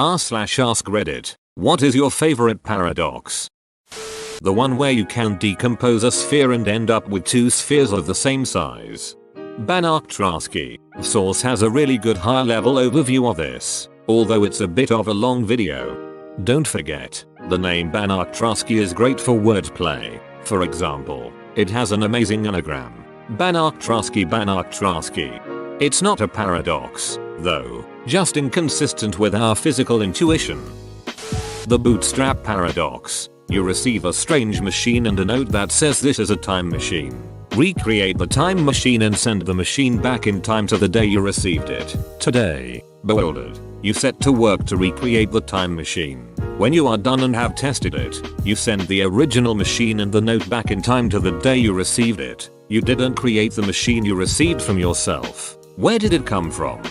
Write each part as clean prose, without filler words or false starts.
r/AskReddit. What is your favorite paradox? The one where you can decompose a sphere and end up with two spheres of the same size. Banach-Tarski. Source has a really good high-level overview of this, although it's a bit of a long video. Don't forget, the name Banach-Tarski is great for wordplay. For example, it has an amazing anagram. Banach-Tarski, Banach-Tarski. It's not a paradox, though, just inconsistent with our physical intuition. The bootstrap paradox. You receive a strange machine and a note that says this is a time machine. Recreate the time machine and send the machine back in time to the day you received it. Today, bewildered, you set to work to recreate the time machine. When you are done and have tested it, you send the original machine and the note back in time to the day you received it. You didn't create the machine you received from yourself. Where did it come from?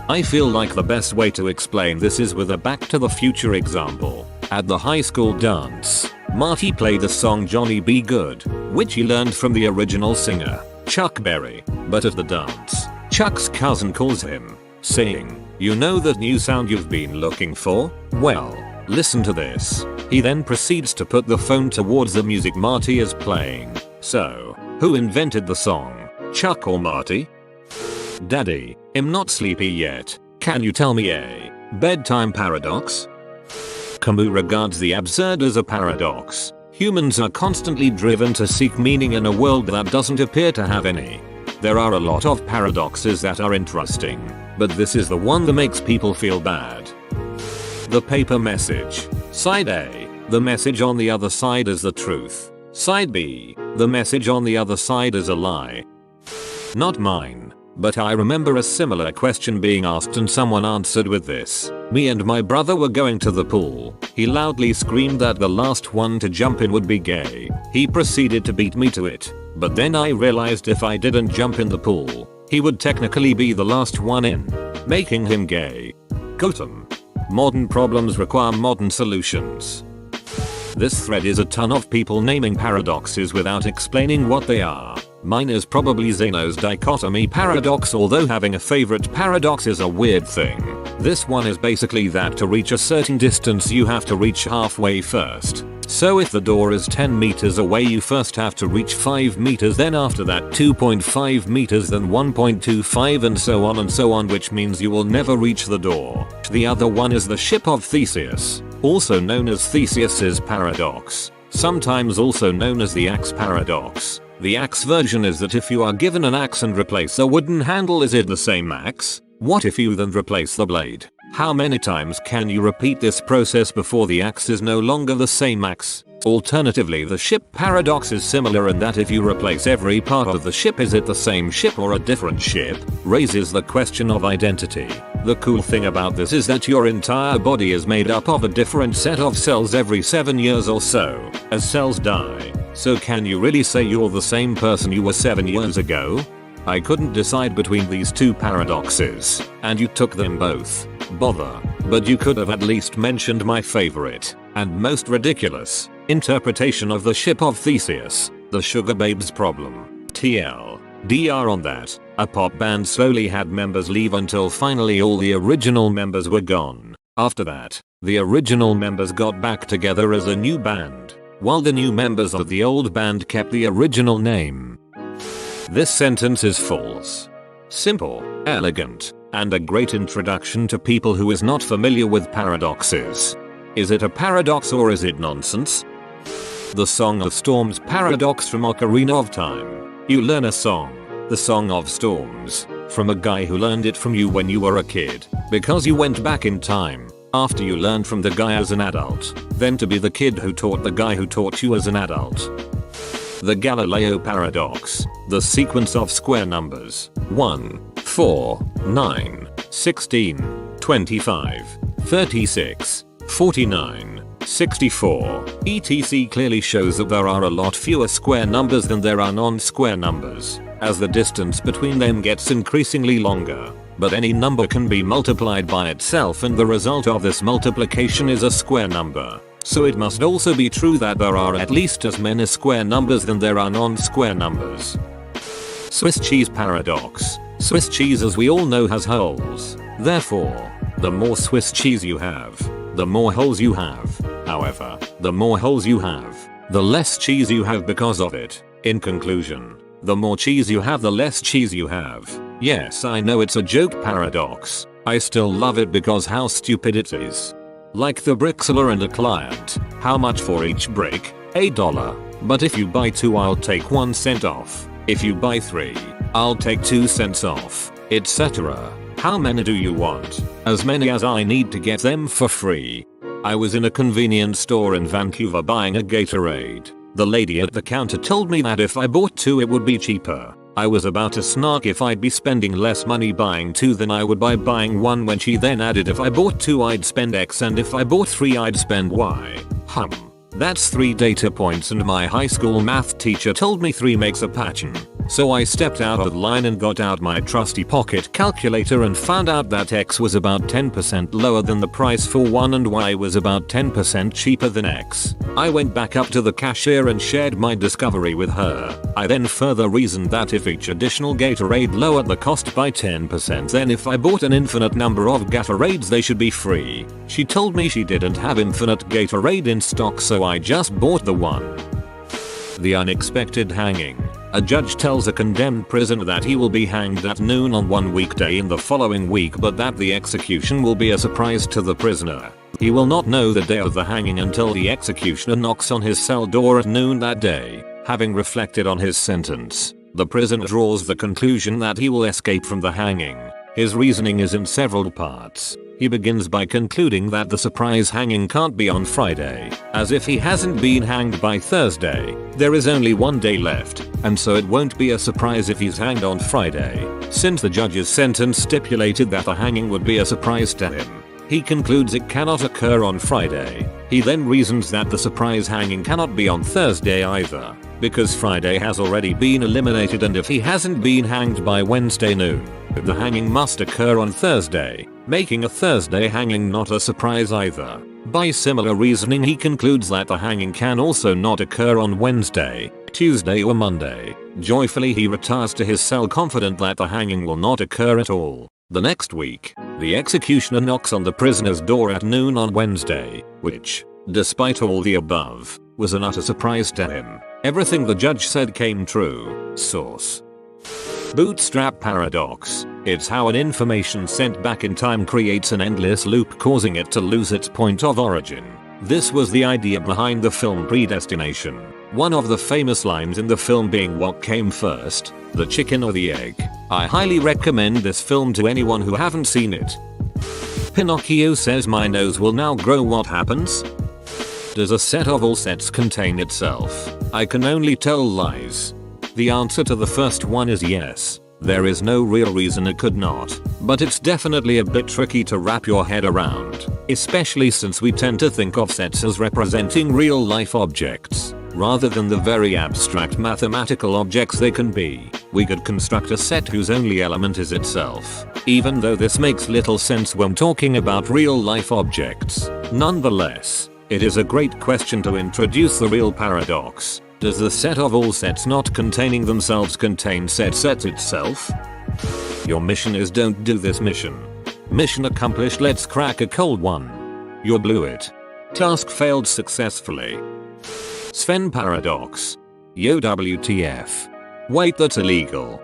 I feel like the best way to explain this is with a Back to the Future example. At the high school dance, Marty played the song Johnny Be Good, which he learned from the original singer, Chuck Berry. But at the dance, Chuck's cousin calls him, saying, "You know that new sound you've been looking for? Well, listen to this." He then proceeds to put the phone towards the music Marty is playing. So, who invented the song? Chuck or Marty? Daddy, I'm not sleepy yet. Can you tell me a bedtime paradox? Camus regards the absurd as a paradox. Humans are constantly driven to seek meaning in a world that doesn't appear to have any. There are a lot of paradoxes that are interesting, but this is the one that makes people feel bad. The paper message. Side A. The message on the other side is the truth. Side B. The message on the other side is a lie. Not mine. But I remember a similar question being asked and someone answered with this. Me and my brother were going to the pool. He loudly screamed that the last one to jump in would be gay. He proceeded to beat me to it. But then I realized if I didn't jump in the pool, he would technically be the last one in, making him gay. Gotham. Modern problems require modern solutions. This thread is a ton of people naming paradoxes without explaining what they are. Mine is probably Zeno's dichotomy paradox, although having a favorite paradox is a weird thing. This one is basically that to reach a certain distance you have to reach halfway first. So if the door is 10 meters away you first have to reach 5 meters, then after that 2.5 meters, then 1.25 and so on, which means you will never reach the door. The other one is the ship of Theseus, also known as Theseus's paradox, sometimes also known as the axe paradox. The axe version is that if you are given an axe and replace a wooden handle, is it the same axe? What if you then replace the blade? How many times can you repeat this process before the axe is no longer the same axe? Alternatively, the ship paradox is similar in that if you replace every part of the ship, is it the same ship or a different ship? Raises the question of identity. The cool thing about this is that your entire body is made up of a different set of cells every 7 years or so, as cells die. So can you really say you're the same person you were 7 years ago? I couldn't decide between these two paradoxes, and you took them both. Bother. But you could have at least mentioned my favorite, and most ridiculous, interpretation of the ship of Theseus, the Sugar Babes problem. TLDR on that, a pop band slowly had members leave until finally all the original members were gone. After that, the original members got back together as a new band, while the new members of the old band kept the original name. This sentence is false. Simple, elegant, and a great introduction to people who is not familiar with paradoxes. Is it a paradox or is it nonsense? The Song of Storms paradox from Ocarina of Time. You learn a song, the Song of Storms, from a guy who learned it from you when you were a kid, because you went back in time, after you learned from the guy as an adult, then to be the kid who taught the guy who taught you as an adult. The Galileo paradox, the sequence of square numbers, 1, 4, 9, 16, 25, 36, 49, 64, etc. clearly shows that there are a lot fewer square numbers than there are non-square numbers, as the distance between them gets increasingly longer. But any number can be multiplied by itself and the result of this multiplication is a square number. So it must also be true that there are at least as many square numbers than there are non-square numbers. Swiss cheese paradox. Swiss cheese, as we all know, has holes. Therefore, The more Swiss cheese you have, the more holes you have. However, the more holes you have, the less cheese you have because of it. In conclusion, the more cheese you have, the less cheese you have. Yes, I know it's a joke paradox. I still love it because how stupid it is. Like the brick seller and a client. How much for each brick? $1. But if you buy 2, I'll take 1 cent off. If you buy 3, I'll take 2 cents off, etc. How many do you want? As many as I need to get them for free. I was in a convenience store in Vancouver buying a Gatorade. The lady at the counter told me that if I bought 2 it would be cheaper. I was about to snark if I'd be spending less money buying 2 than I would by buying 1 when she then added if I bought 2 I'd spend X and if I bought 3 I'd spend Y. That's 3 data points and my high school math teacher told me 3 makes a pattern. So I stepped out of line and got out my trusty pocket calculator and found out that X was about 10% lower than the price for 1 and Y was about 10% cheaper than X. I went back up to the cashier and shared my discovery with her. I then further reasoned that if each additional Gatorade lowered the cost by 10%, then if I bought an infinite number of Gatorades they should be free. She told me she didn't have infinite Gatorade in stock, so I just bought the 1. The unexpected hanging. A judge tells a condemned prisoner that he will be hanged at noon on one weekday in the following week, but that the execution will be a surprise to the prisoner. He will not know the day of the hanging until the executioner knocks on his cell door at noon that day. Having reflected on his sentence, the prisoner draws the conclusion that he will escape from the hanging. His reasoning is in several parts. He begins by concluding that the surprise hanging can't be on Friday, as if he hasn't been hanged by Thursday. There is only 1 day left, and so it won't be a surprise if he's hanged on Friday. Since the judge's sentence stipulated that the hanging would be a surprise to him, he concludes it cannot occur on Friday. He then reasons that the surprise hanging cannot be on Thursday either, because Friday has already been eliminated, and if he hasn't been hanged by Wednesday noon, the hanging must occur on Thursday, making a Thursday hanging not a surprise either. By similar reasoning, he concludes that the hanging can also not occur on Wednesday, Tuesday or Monday. Joyfully he retires to his cell confident that the hanging will not occur at all. The next week, the executioner knocks on the prisoner's door at noon on Wednesday, which, despite all the above, was an utter surprise to him. Everything the judge said came true. Source: Bootstrap paradox. It's how an information sent back in time creates an endless loop, causing it to lose its point of origin. This was the idea behind the film Predestination. One of the famous lines in the film being what came first, the chicken or the egg. I highly recommend this film to anyone who haven't seen it. Pinocchio says my nose will now grow. What happens? Does a set of all sets contain itself? I can only tell lies. The answer to the first one is yes. There is no real reason it could not, but it's definitely a bit tricky to wrap your head around, especially since we tend to think of sets as representing real life objects, rather than the very abstract mathematical objects they can be. We could construct a set whose only element is itself, even though this makes little sense when talking about real life objects. Nonetheless, it is a great question to introduce the real paradox. Does the set of all sets not containing themselves contain sets itself? Your mission is don't do this mission. Mission accomplished. Let's crack a cold one. You blew it. Task failed successfully. Sven paradox. Yo WTF. Wait, that's illegal.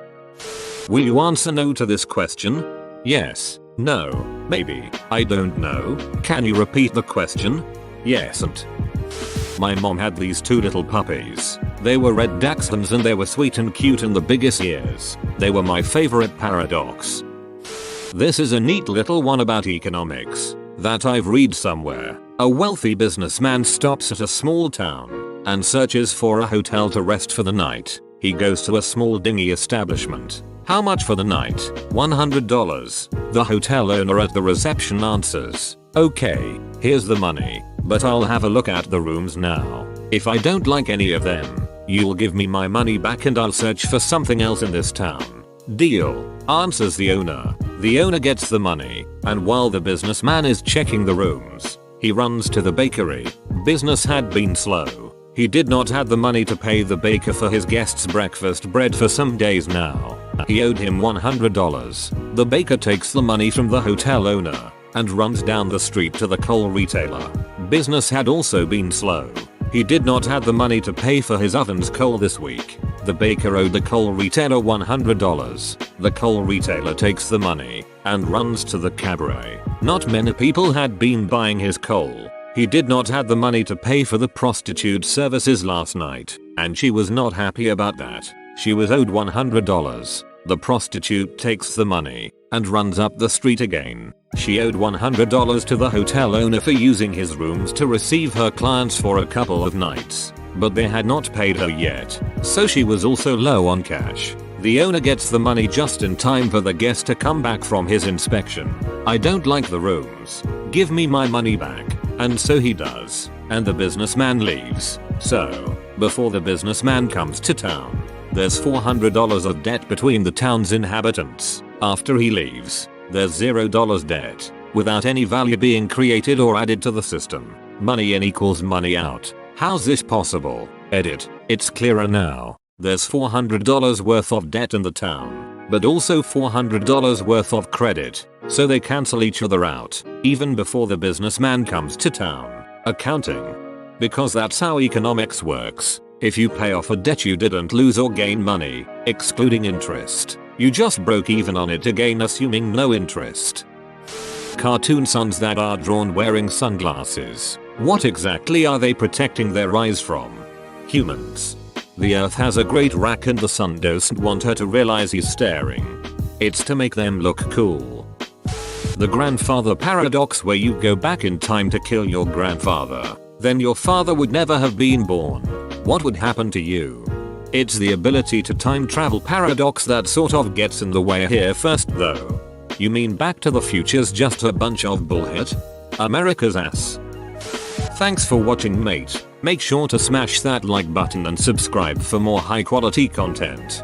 Will you answer no to this question? Yes, no, maybe, I don't know. Can you repeat the question? Yes and. My mom had these 2 little puppies. They were red dachshunds and they were sweet and cute in the biggest ears. They were my favorite paradox. This is a neat little one about economics that I've read somewhere. A wealthy businessman stops at a small town and searches for a hotel to rest for the night. He goes to a small dingy establishment. How much for the night? $100. The hotel owner at the reception answers, okay, here's the money, but I'll have a look at the rooms now. If I don't like any of them, you'll give me my money back and I'll search for something else in this town. Deal, answers the owner. The owner gets the money, and while the businessman is checking the rooms, he runs to the bakery. Business had been slow. He did not have the money to pay the baker for his guest's breakfast bread for some days now. He owed him $100. The baker takes the money from the hotel owner and runs down the street to the coal retailer. Business had also been slow. He did not have the money to pay for his oven's coal this week. The baker owed the coal retailer $100. The coal retailer takes the money and runs to the cabaret. Not many people had been buying his coal. He did not have the money to pay for the prostitute services last night, and she was not happy about that. She was owed $100. The prostitute takes the money and runs up the street again. She owed $100 to the hotel owner for using his rooms to receive her clients for a couple of nights, but they had not paid her yet, so she was also low on cash. The owner gets the money just in time for the guest to come back from his inspection. "I don't like the rooms. Give me my money back." And so he does, and the businessman leaves. So, before the businessman comes to town, there's $400 of debt between the town's inhabitants. After he leaves, there's $0 debt, without any value being created or added to the system. Money in equals money out. How's this possible? Edit. It's clearer now. There's $400 worth of debt in the town, but also $400 worth of credit, so they cancel each other out, even before the businessman comes to town. Accounting. Because that's how economics works. If you pay off a debt, you didn't lose or gain money, excluding interest. You just broke even on it again, assuming no interest. Cartoon suns that are drawn wearing sunglasses. What exactly are they protecting their eyes from? Humans. The earth has a great rack and the sun doesn't want her to realize he's staring. It's to make them look cool. The grandfather paradox, where you go back in time to kill your grandfather. Then your father would never have been born. What would happen to you? It's the ability to time travel paradox that sort of gets in the way here first though. You mean Back to the Future's just a bunch of bullshit? America's ass. Thanks for watching, mate. Make sure to smash that like button and subscribe for more high quality content.